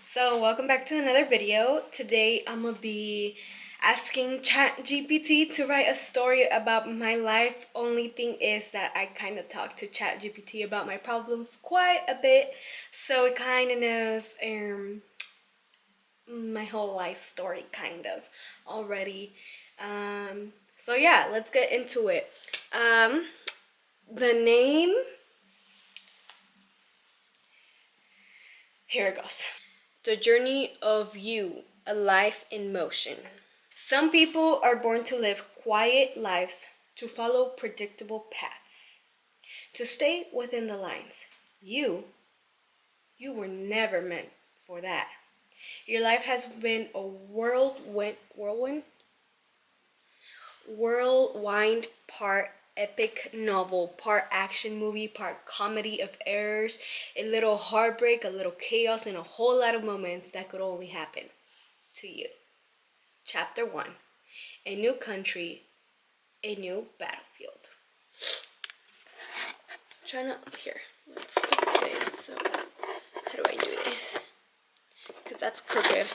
So welcome back to another video. Today I'm gonna be asking ChatGPT to write a story about my life. Only thing is that I kind of talk to ChatGPT about my problems quite a bit, so it kind of knows my whole life story kind of already. So yeah, let's get into it. The name, here it goes. The Journey of You, a Life in Motion. Some people are born to live quiet lives, to follow predictable paths, to stay within the lines. You were never meant for that. Your life has been a whirlwind, part epic novel, part action movie, part comedy of errors, a little heartbreak, a little chaos, and a whole lot of moments that could only happen to you. Chapter 1. A new country, a new battlefield. Trying to, here, let's put this. So, how do I do this? Because that's crooked.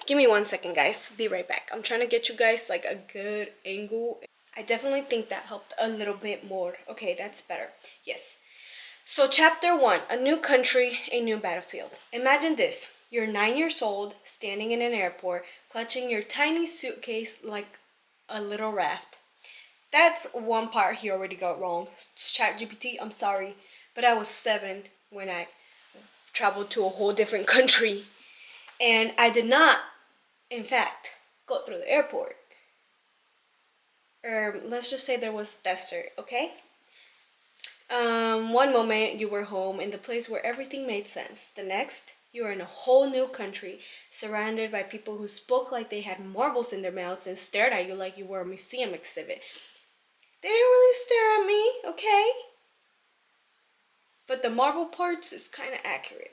Give me 1 second, guys. Be right back. I'm trying to get you guys like a good angle. I definitely think that helped a little bit more. Okay, that's better. Yes. So, chapter 1, a new country, a new battlefield. Imagine this. You're 9 years old, standing in an airport, clutching your tiny suitcase like a little raft. That's one part he already got wrong. ChatGPT, I'm sorry, but I was 7 when I traveled to a whole different country, and I did not, in fact, go through the airport. Let's just say there was desert, okay? One moment you were home in the place where everything made sense. The next, you were in a whole new country, surrounded by people who spoke like they had marbles in their mouths and stared at you like you were a museum exhibit. They didn't really stare at me, okay? But the marble parts is kind of accurate.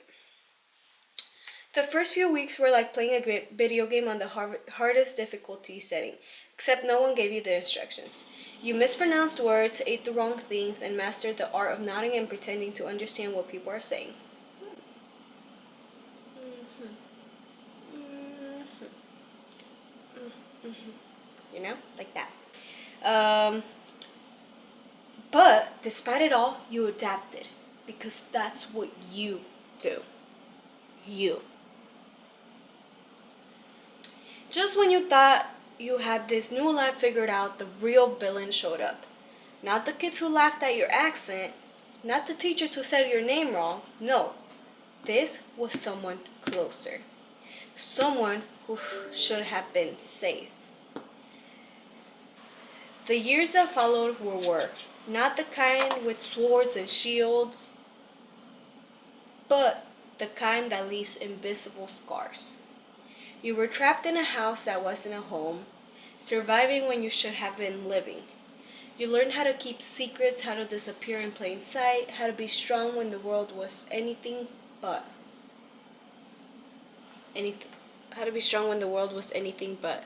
The first few weeks were like playing a video game on the hardest difficulty setting, except no one gave you the instructions. You mispronounced words, ate the wrong things, and mastered the art of nodding and pretending to understand what people are saying. You know, like that. But despite it all, you adapted because that's what you do. You. Just when you thought you had this new life figured out, the real villain showed up. Not the kids who laughed at your accent, not the teachers who said your name wrong. No, this was someone closer. Someone who should have been safe. The years that followed were work, not the kind with swords and shields, but the kind that leaves invisible scars. You were trapped in a house that wasn't a home, surviving when you should have been living. You learned how to keep secrets, how to disappear in plain sight, how to be strong when the world was anything but. How to be strong when the world was anything but.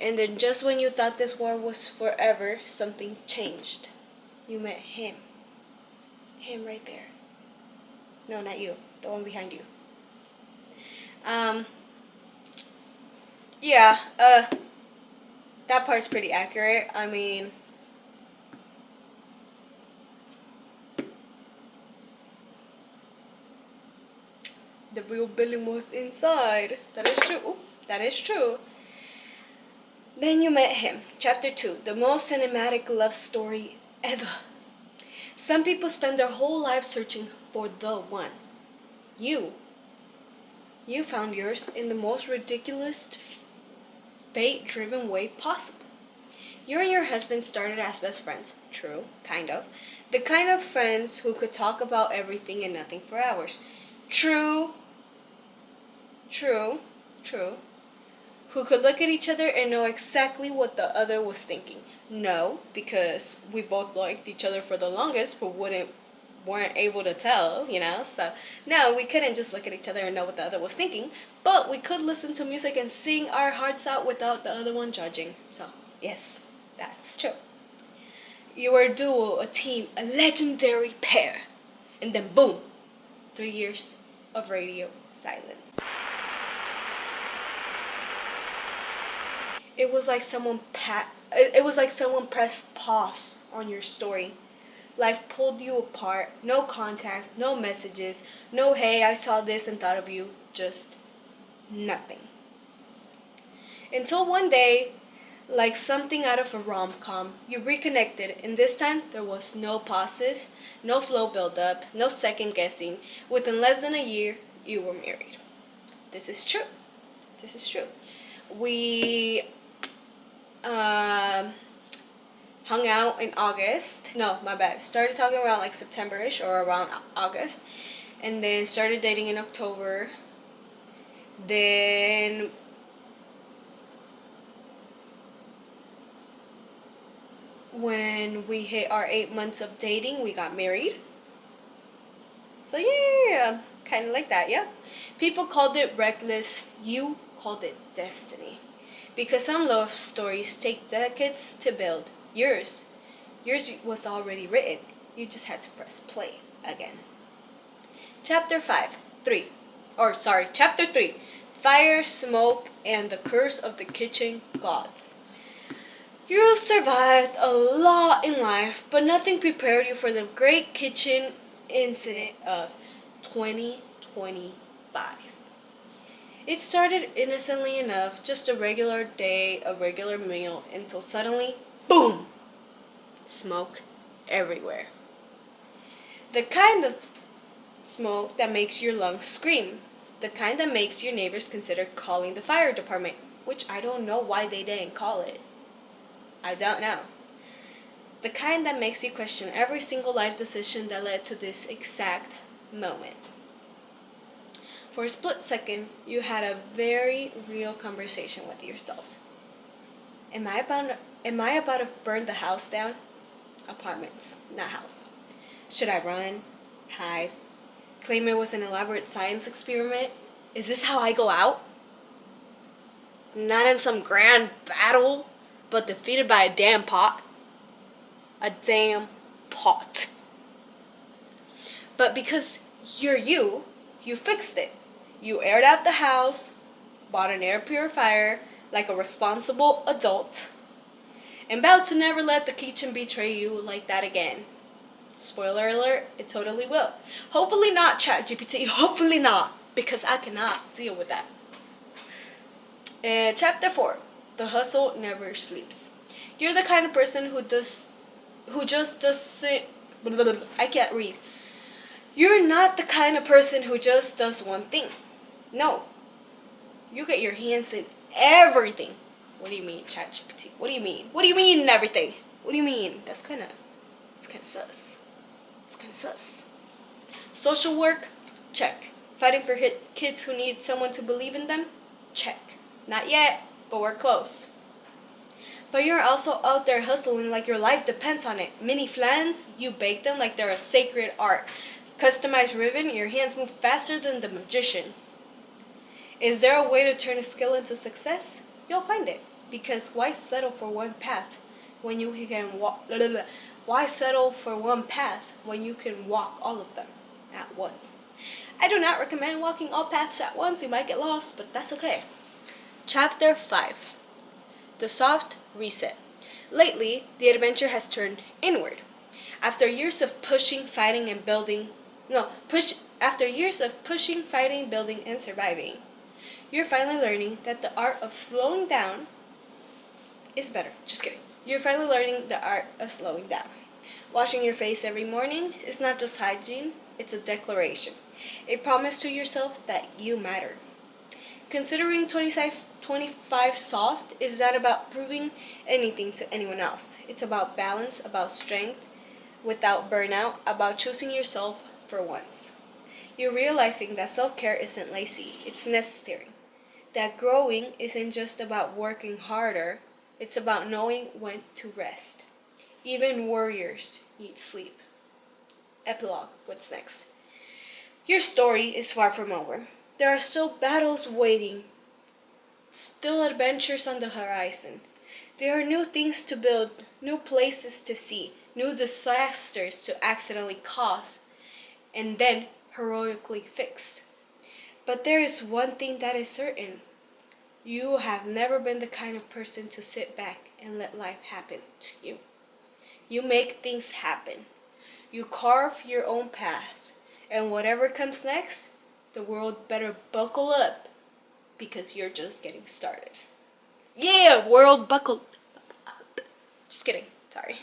And then just when you thought this war was forever, something changed. You met him. Him right there. No, not you. The one behind you. Yeah, that part's pretty accurate. I mean, the real villain was inside. That is true. Ooh, that is true. Then you met him. Chapter 2, the most cinematic love story ever. Some people spend their whole lives searching for the one. You found yours in the most ridiculous, fate-driven way possible. You and your husband started as best friends. True, kind of. The kind of friends who could talk about everything and nothing for hours. True. Who could look at each other and know exactly what the other was thinking. No, because we both liked each other for the longest, but weren't able to tell, you know? So, no, we couldn't just look at each other and know what the other was thinking, but we could listen to music and sing our hearts out without the other one judging. So, yes, that's true. You were a duo, a team, a legendary pair. And then boom, 3 years of radio silence. It was like someone pressed pause on your story. Life pulled you apart. No contact, no messages, no hey, I saw this and thought of you. Just nothing. Until one day, like something out of a rom-com, you reconnected, and this time there was no pauses, no slow build-up, no second guessing. Within less than a year, you were married. This is true. This is true. We um, hung out in August. No, my bad. Started talking around like September-ish or around August, and then started dating in October. Then when we hit our 8 months of dating, we got married. So yeah, kind of like that, yeah. People called it reckless. You called it destiny. Because some love stories take decades to build. Yours was already written. You just had to press play again. Chapter 3. Fire, smoke, and the curse of the kitchen gods. You survived a lot in life, but nothing prepared you for the great kitchen incident of 2025. It started innocently enough, just a regular day, a regular meal, until suddenly, boom! Smoke everywhere. The kind of smoke that makes your lungs scream. The kind that makes your neighbors consider calling the fire department, which I don't know why they didn't call it. I don't know. The kind that makes you question every single life decision that led to this exact moment. For a split second, you had a very real conversation with yourself. Am I about to burn the house down? Apartments, not house. Should I run? Hide? Claim it was an elaborate science experiment? Is this how I go out? Not in some grand battle, but defeated by a damn pot. A damn pot. But because you're you fixed it. You aired out the house, bought an air purifier like a responsible adult, and vowed to never let the kitchen betray you like that again. Spoiler alert, it totally will. Hopefully not, ChatGPT. Hopefully not, because I cannot deal with that. Chapter 4. The hustle never sleeps. You're the kind of person who just doesn't. I can't read. You're not the kind of person who just does one thing. No. You get your hands in everything. What do you mean, ChatGPT? What do you mean? What do you mean everything? What do you mean? It's kind of sus. It's kind of sus. Social work? Check. Fighting for kids who need someone to believe in them? Check. Not yet, but we're close. But you're also out there hustling like your life depends on it. Mini flans, you bake them like they're a sacred art. Customized ribbon, your hands move faster than the magicians. Is there a way to turn a skill into success? You'll find it. Because why settle for one path when you can walk? Why settle for one path when you can walk all of them at once? I do not recommend walking all paths at once. You might get lost, but that's okay. Chapter 5. The soft reset. Lately, the adventure has turned inward. After years of pushing, fighting, and building, after years of pushing, fighting, building, and surviving, you're finally learning that the art of slowing down is better. Just kidding. You're finally learning the art of slowing down. Washing your face every morning is not just hygiene, it's a declaration. A promise to yourself that you matter. Considering 25 soft is not about proving anything to anyone else. It's about balance, about strength without burnout, about choosing yourself for once. You're realizing that self-care isn't lazy, it's necessary. That growing isn't just about working harder, it's about knowing when to rest. Even warriors need sleep. Epilogue. What's next? Your story is far from over. There are still battles waiting, still adventures on the horizon. There are new things to build, new places to see, new disasters to accidentally cause, and then heroically fix. But there is one thing that is certain. You have never been the kind of person to sit back and let life happen to you. You make things happen. You carve your own path. And whatever comes next, the world better buckle up because you're just getting started. Yeah, world buckle up. Just kidding. Sorry.